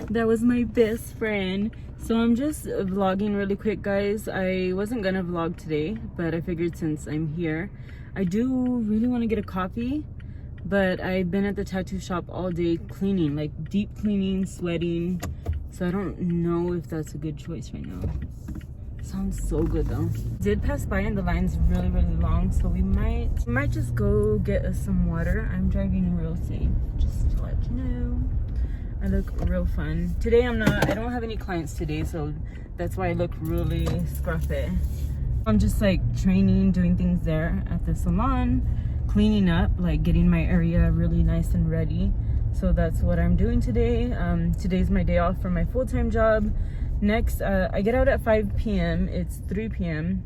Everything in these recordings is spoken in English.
That was my best friend. So I'm just vlogging really quick, guys. I wasn't gonna vlog today, but I figured since I'm here, I do really want to get a coffee, but I've been at the tattoo shop all day cleaning, like deep cleaning, sweating, so I don't know if that's a good choice right now. Sounds so good though. Did pass by and the line's really long, so we might just go get us some water. I'm driving real safe, just to let you know. I look real fun today. I don't have any clients today, so that's why I look really scruffy. I'm just like training, doing things there at the salon, cleaning up, like getting my area really nice and ready. So that's what I'm doing today. Today's my day off from my full-time job. Next, I get out at 5 p.m. It's 3 p.m.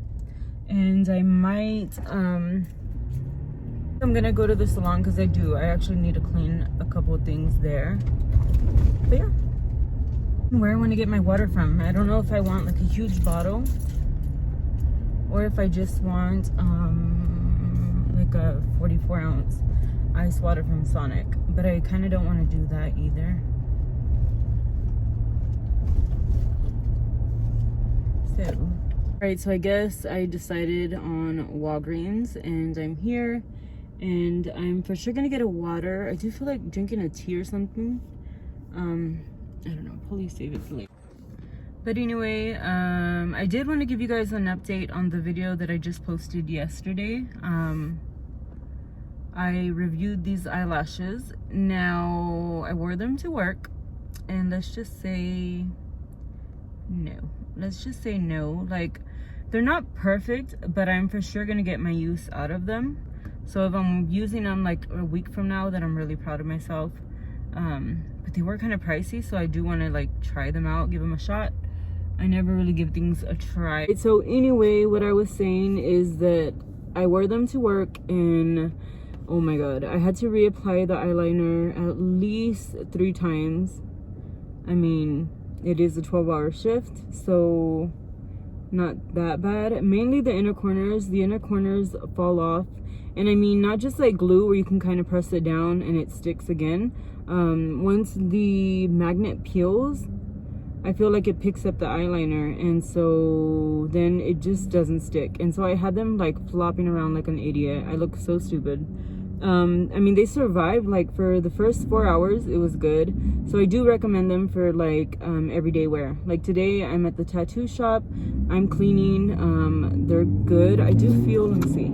and I might, I'm gonna go to the salon because I actually need to clean a couple of things there. But yeah, where I want to get my water from. I don't know if I want like a huge bottle or if I just want like a 44-ounce ice water from Sonic, but I kind of don't want to do that either. So, alright, so I guess I decided on Walgreens and I'm here and I'm for sure gonna get a water. I do feel like drinking a tea or something. I don't know, please save it for later. But anyway, I did want to give you guys an update on the video that I just posted yesterday. I reviewed these eyelashes. Now, I wore them to work, and let's just say no. Let's just say no. Like, they're not perfect, but I'm for sure gonna get my use out of them. So if I'm using them like a week from now, then I'm really proud of myself. But they were kind of pricey, so I do want to like try them out, give them a shot. I never really give things a try. So anyway, what I was saying is that I wore them to work and oh my god, I had to reapply the eyeliner at least 3 times. I mean, it is a 12-hour shift, so not that bad. Mainly the inner corners fall off. And I mean, not just like glue where you can kind of press it down and it sticks again. Once the magnet peels, I feel like it picks up the eyeliner, and so then it just doesn't stick. And so I had them like flopping around like an idiot. I look so stupid. I mean, they survived. Like for the first 4 hours it was good, so I do recommend them for like everyday wear. Like today I'm at the tattoo shop, I'm cleaning. They're good. I do feel, let me see,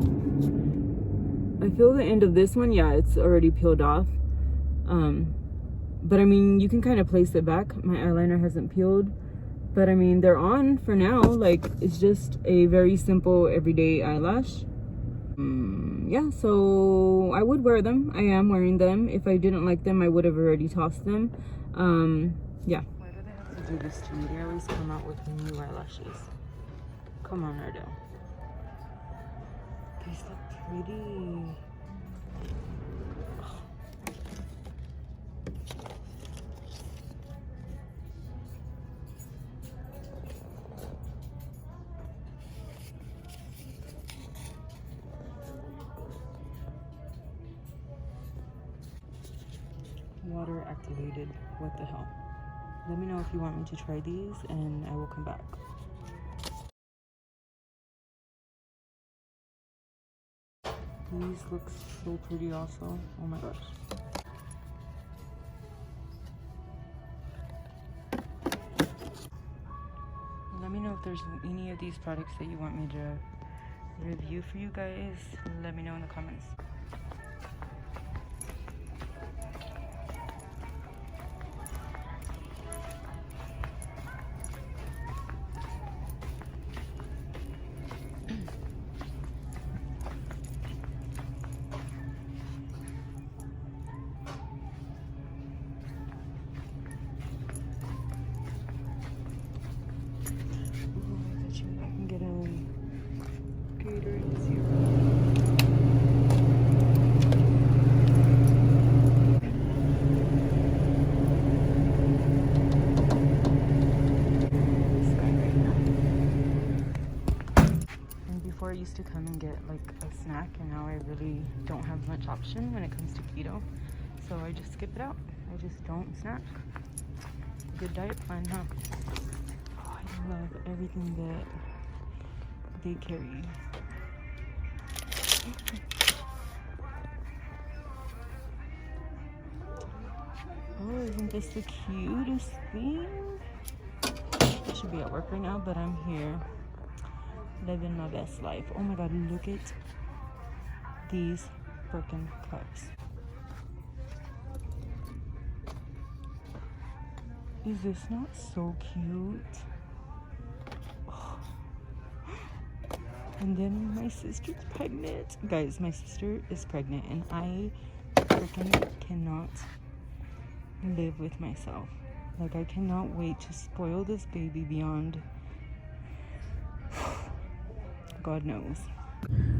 I feel the end of this one, yeah, it's already peeled off. But I mean, you can kind of place it back. My eyeliner hasn't peeled, but I mean, they're on for now. Like, it's just a very simple everyday eyelash. Yeah, so I would wear them. I am wearing them. If I didn't like them, I would have already tossed them. Yeah. Why do they have to do this to me? They always come out with new eyelashes. Come on, Ardell. These look pretty. Water activated. What the hell? Let me know if you want me to try these and I will come back. These look so pretty also. Oh my gosh. Let me know if there's any of these products that you want me to review for you guys. Let me know in the comments. Before I used to come and get like a snack, and now I really don't have much option when it comes to keto, so I just skip it out. I just don't snack. Good diet plan, huh? Oh, I love everything that they carry. Oh, isn't this the cutest thing? I should be at work right now, but I'm here living my best life. Oh my god, look at these freaking cups. Is this not so cute? Oh. And then my sister's pregnant. Guys, my sister is pregnant and I freaking cannot live with myself. Like, I cannot wait to spoil this baby beyond God knows.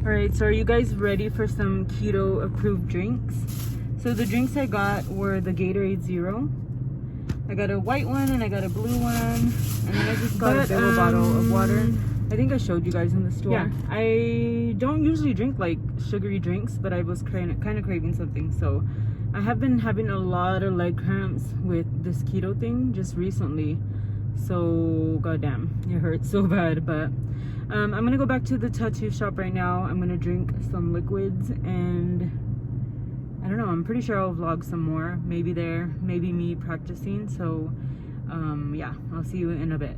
Alright, so are you guys ready for some keto approved drinks? So the drinks I got were the Gatorade Zero. I got a white one and I got a blue one. And then I just got a big bottle of water. I think I showed you guys in the store. Yeah, I don't usually drink like sugary drinks, but I was kind of craving something. So I have been having a lot of leg cramps with this keto thing just recently. So goddamn, it hurts so bad. But I'm gonna go back to the tattoo shop right now. I'm gonna drink some liquids and I don't know, I'm pretty sure I'll vlog some more. Maybe there, maybe me practicing. So yeah, I'll see you in a bit.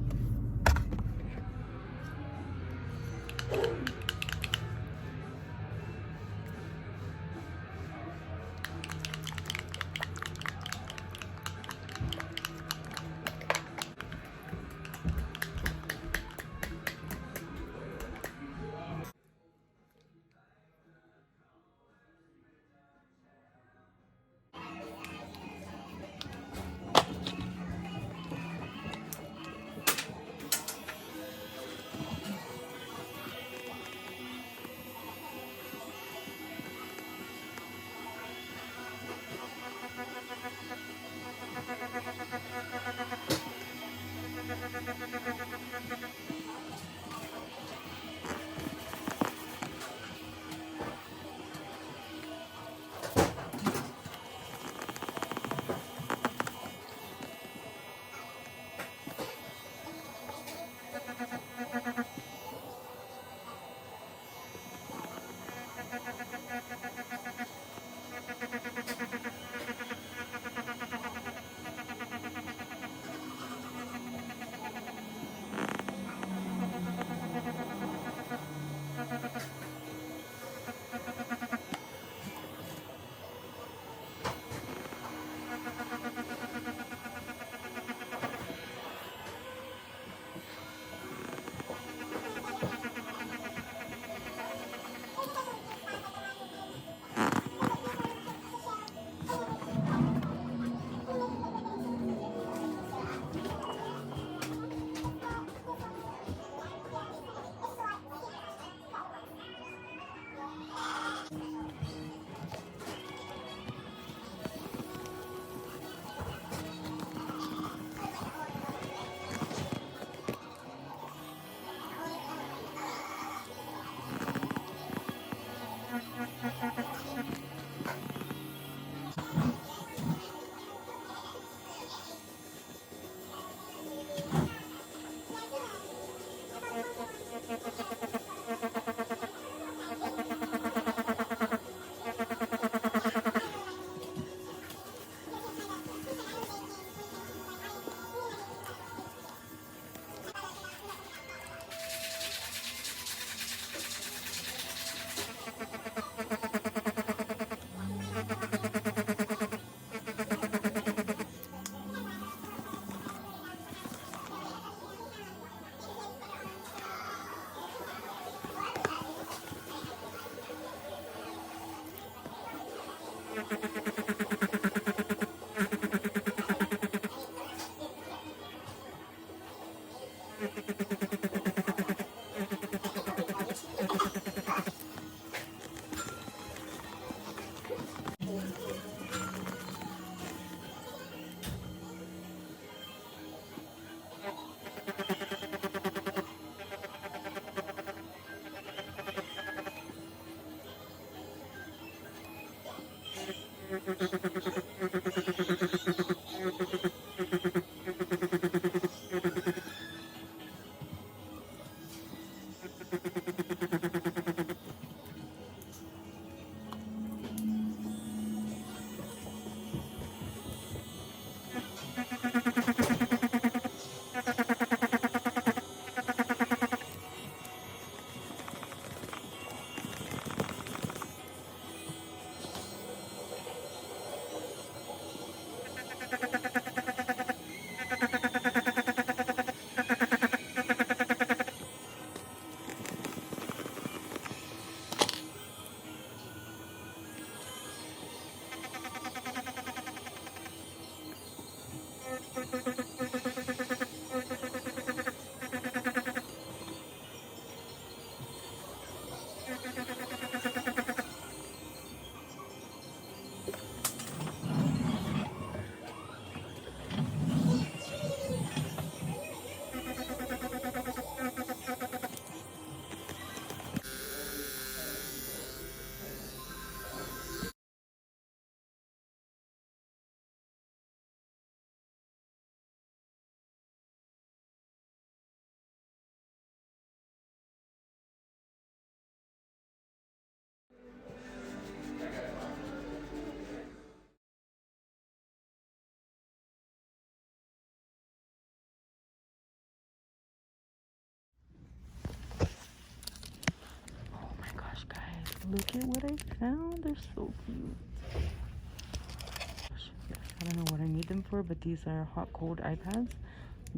Look at what I found. They're so cute. Gosh, yes, I don't know what I need them for, but these are hot cold iPads. I'm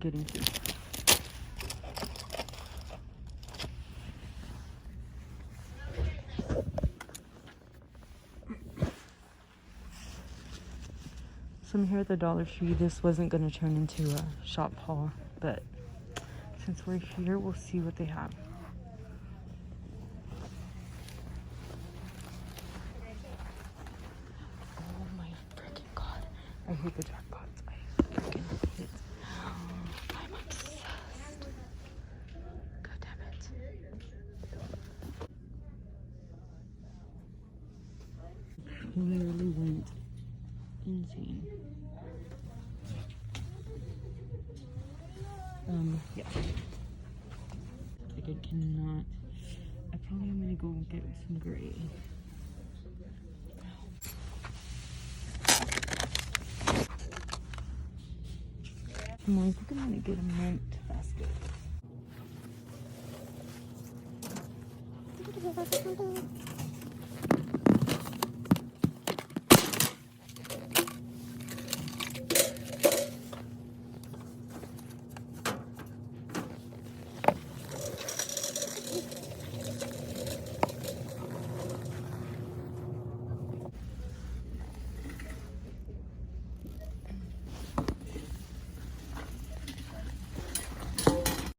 getting two. So I'm here at the Dollar Tree. This wasn't going to turn into a shop haul, but since we're here, we'll see what they have. Oh my freaking god. I hate the jackpots. I freaking hate it. I'm obsessed. God damn it. Literally went insane. Yeah. Like I cannot. I probably am gonna go get some gray. I think I'm gonna get a mint basket.